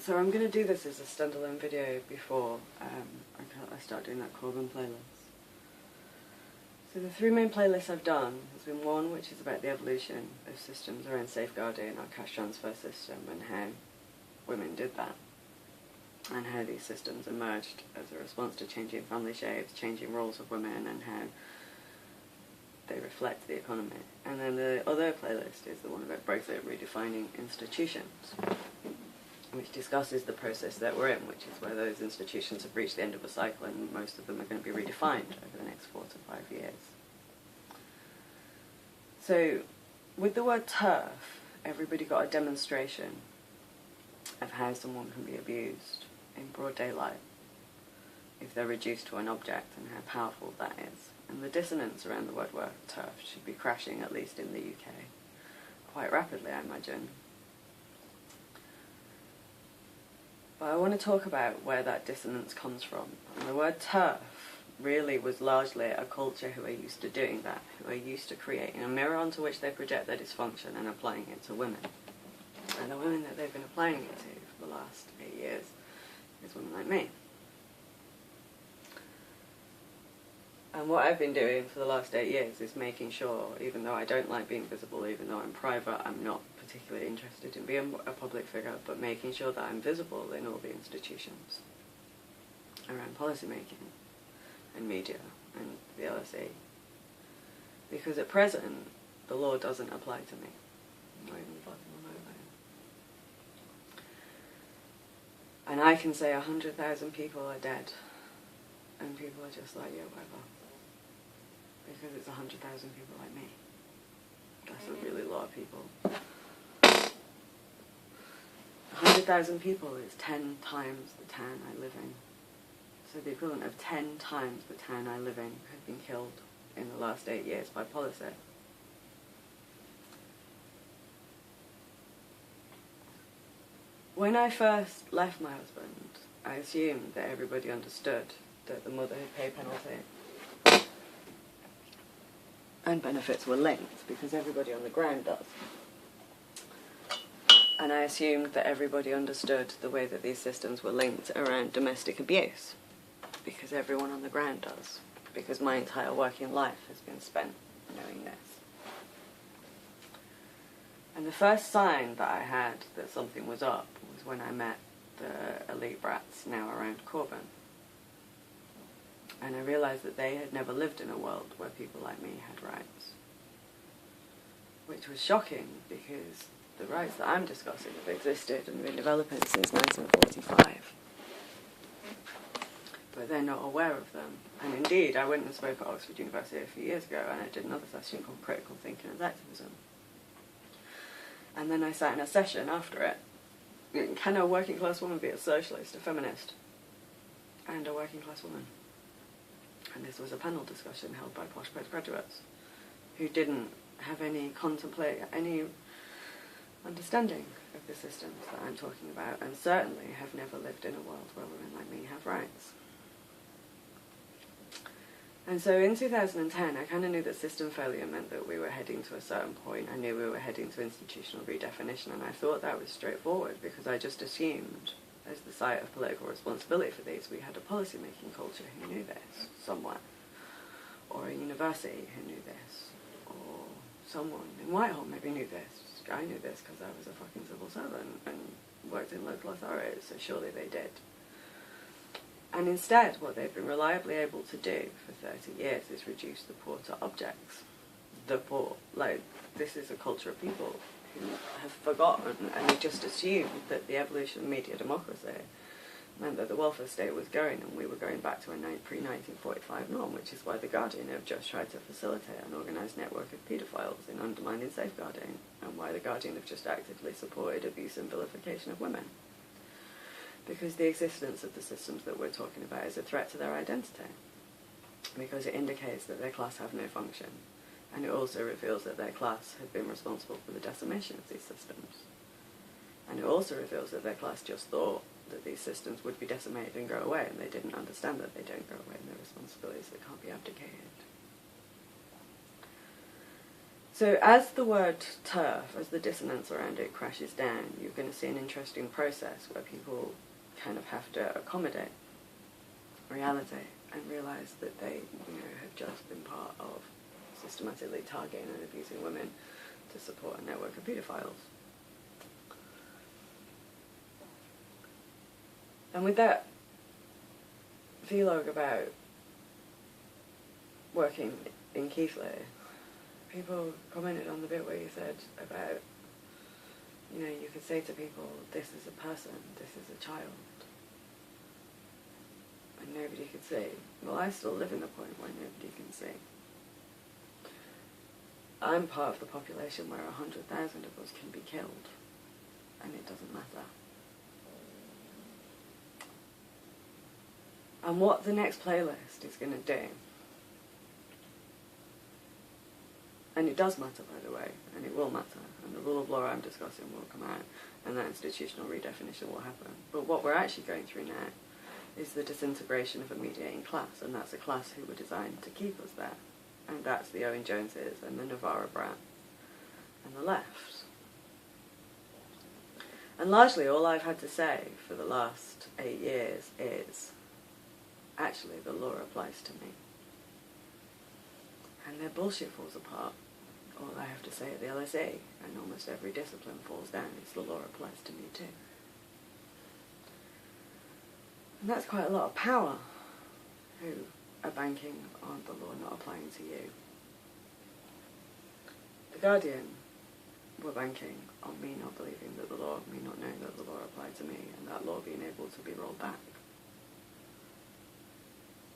So I'm going to do this as a standalone video before I start doing that Corbin playlist. So the three main playlists I've done has been one which is about the evolution of systems around safeguarding our cash transfer system and how women did that, and how these systems emerged as a response to changing family shapes, changing roles of women, and how they reflect the economy. And then the other playlist is the one about Brexit redefining institutions, which discusses the process that we're in, which is where those institutions have reached the end of a cycle and most of them are going to be redefined over the next 4 to 5 years. So, with the word TERF, everybody got a demonstration of how someone can be abused in broad daylight if they're reduced to an object, and how powerful that is. And the dissonance around the word TERF should be crashing, at least in the UK, quite rapidly, I imagine. But I want to talk about where that dissonance comes from. And the word TERF really was largely a culture who are used to doing that, who are used to creating a mirror onto which they project their dysfunction and applying it to women. And the women that they've been applying it to for the last 8 years is women like me. And what I've been doing for the last 8 years is making sure, even though I don't like being visible, even though I'm private, I'm not particularly interested in being a public figure, but making sure that I'm visible in all the institutions around policy making and media and the LSE. Because at present, the law doesn't apply to me. I'm not even fucking on over. And I can say 100,000 people are dead, and people are just like, yeah, whatever. Because it's 100,000 people like me. That's a really lot of people. 100,000 people is 10 times the town I live in. So the equivalent of 10 times the town I live in have been killed in the last 8 years by policy. When I first left my husband, I assumed that everybody understood that the motherhood pay penalty and benefits were linked, because everybody on the ground does. And I assumed that everybody understood the way that these systems were linked around domestic abuse, because everyone on the ground does. Because my entire working life has been spent knowing this. And the first sign that I had that something was up was when I met the elite brats now around Corbin. And I realised that they had never lived in a world where people like me had rights. Which was shocking, because the rights that I'm discussing have existed and been developing since 1945. But they're not aware of them. And indeed, I went and spoke at Oxford University a few years ago, and I did another session called Critical Thinking as Activism. And then I sat in a session after it. Can a working class woman be a socialist, a feminist, and a working class woman? And this was a panel discussion held by posh postgraduates who didn't have any understanding of the systems that I'm talking about, and certainly have never lived in a world where women like me have rights. And so in 2010, I kind of knew that system failure meant that we were heading to a certain point. I knew we were heading to institutional redefinition, and I thought that was straightforward, because I just assumed, as the site of political responsibility for these, we had a policy-making culture who knew this somewhere, or a university who knew this, or someone in Whitehall maybe knew this. I knew this because I was a fucking civil servant and worked in local authorities, so surely they did. And instead, what they've been reliably able to do for 30 years is reduce the poor to objects. The poor. Like, this is a culture of people who have forgotten and they just assumed that the evolution of media democracy meant that the welfare state was going, and we were going back to a pre-1945 norm, which is why The Guardian have just tried to facilitate an organised network of paedophiles in undermining safeguarding, and why The Guardian have just actively supported abuse and vilification of women. Because the existence of the systems that we're talking about is a threat to their identity. Because it indicates that their class have no function. And it also reveals that their class have been responsible for the decimation of these systems. And it also reveals that their class just thought that these systems would be decimated and go away, and they didn't understand that they don't go away, and they're responsibilities that can't be abdicated. So as the word turf, as the dissonance around it crashes down, you're going to see an interesting process where people kind of have to accommodate reality and realise that they, have just been part of systematically targeting and abusing women to support a network of paedophiles. And with that vlog about working in Keighley, people commented on the bit where you said about, you could say to people, this is a person, this is a child, and nobody could see. Well, I still live in the point where nobody can see. I'm part of the population where 100,000 of us can be killed, and it doesn't matter. And what the next playlist is going to do, and it does matter, by the way, and it will matter, and the rule of law I'm discussing will come out, and that institutional redefinition will happen. But what we're actually going through now is the disintegration of a mediating class, and that's a class who were designed to keep us there. And that's the Owen Joneses and the Novara Brats and the left. And largely all I've had to say for the last 8 years is, actually the law applies to me. And their bullshit falls apart. All I have to say at the LSE, and almost every discipline falls down, is the law applies to me too. And that's quite a lot of power, who are banking on the law not applying to you. The Guardian were banking on me not believing that the law, me not knowing that the law applied to me, and that law being able to be rolled back.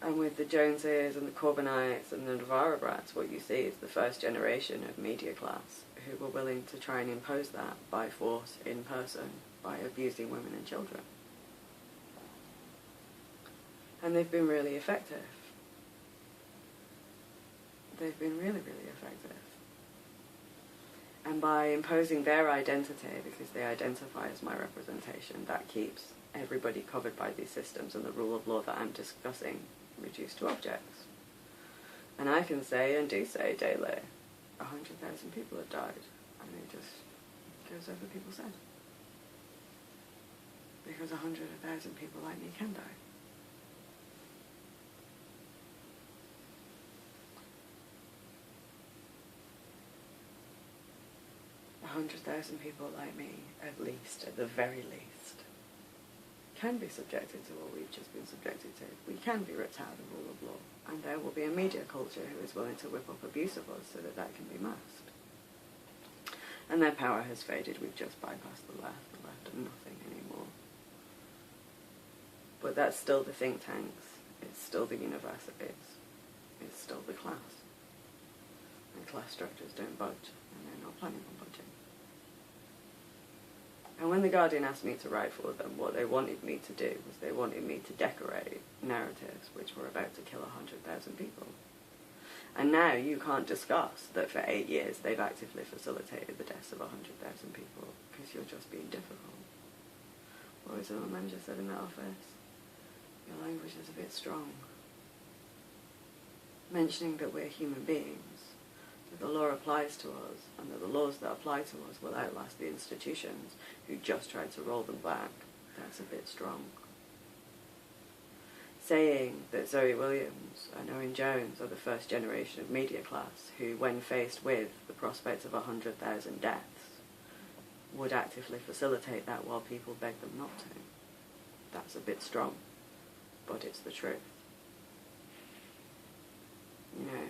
And with the Joneses and the Corbynites and the Novara Brats, what you see is the first generation of media class who were willing to try and impose that by force, in person, by abusing women and children. And they've been really effective. They've been really, really effective. And by imposing their identity, because they identify as my representation, that keeps everybody covered by these systems and the rule of law that I'm discussing reduced to objects. And I can say, and do say daily, 100,000 people have died, and it just goes over people's head. Because 100,000 people like me can die. 100,000 people like me, at least, at the very least, can be subjected to what we've just been subjected to. We can be ripped out of the rule of law, and there will be a media culture who is willing to whip up abuse of us so that that can be masked. And their power has faded. We've just bypassed the left are nothing anymore. But that's still the think tanks, it's still the universities, it's still the class. And class structures don't budge, and they're not planning on budging. And when The Guardian asked me to write for them, what they wanted me to do was they wanted me to decorate narratives which were about to kill 100,000 people. And now you can't discuss that for 8 years they've actively facilitated the deaths of 100,000 people because you're just being difficult. What was it my manager said in that office? Your language is a bit strong. Mentioning that we're human beings, that the law applies to us, and that the laws that apply to us will outlast the institutions who just tried to roll them back, that's a bit strong. Saying that Zoe Williams and Owen Jones are the first generation of media class who, when faced with the prospect of 100,000 deaths, would actively facilitate that while people beg them not to. That's a bit strong, but it's the truth. You know,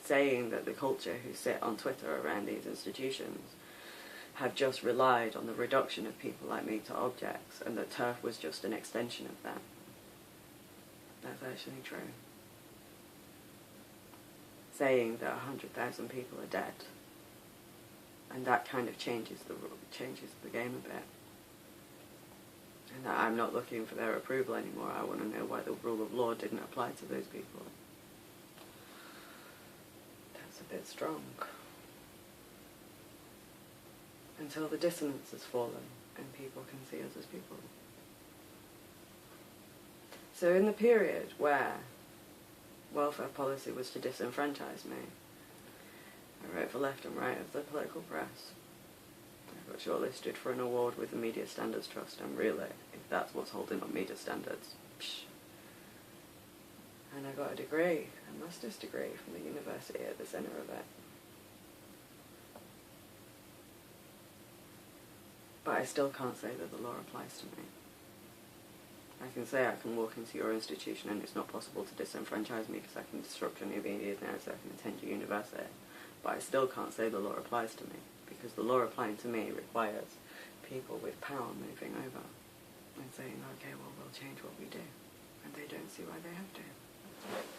saying that the culture who sit on Twitter around these institutions have just relied on the reduction of people like me to objects, and that TERF was just an extension of that. That's actually true. Saying that 100,000 people are dead, and that kind of changes the game a bit. And that I'm not looking for their approval anymore. I want to know why the rule of law didn't apply to those people. That's a bit strong. Until the dissonance has fallen and people can see us as people. So in the period where welfare policy was to disenfranchise me, I wrote for left and right of the political press. I got shortlisted for an award with the Media Standards Trust, and really, if that's what's holding up media standards, psh. And I got a degree, a master's degree from the university at the centre of it. But I still can't say that the law applies to me. I can say I can walk into your institution and it's not possible to disenfranchise me because I can disrupt your new media now so I can attend your university. But I still can't say the law applies to me, because the law applying to me requires people with power moving over and saying, okay, well, we'll change what we do. And they don't see why they have to.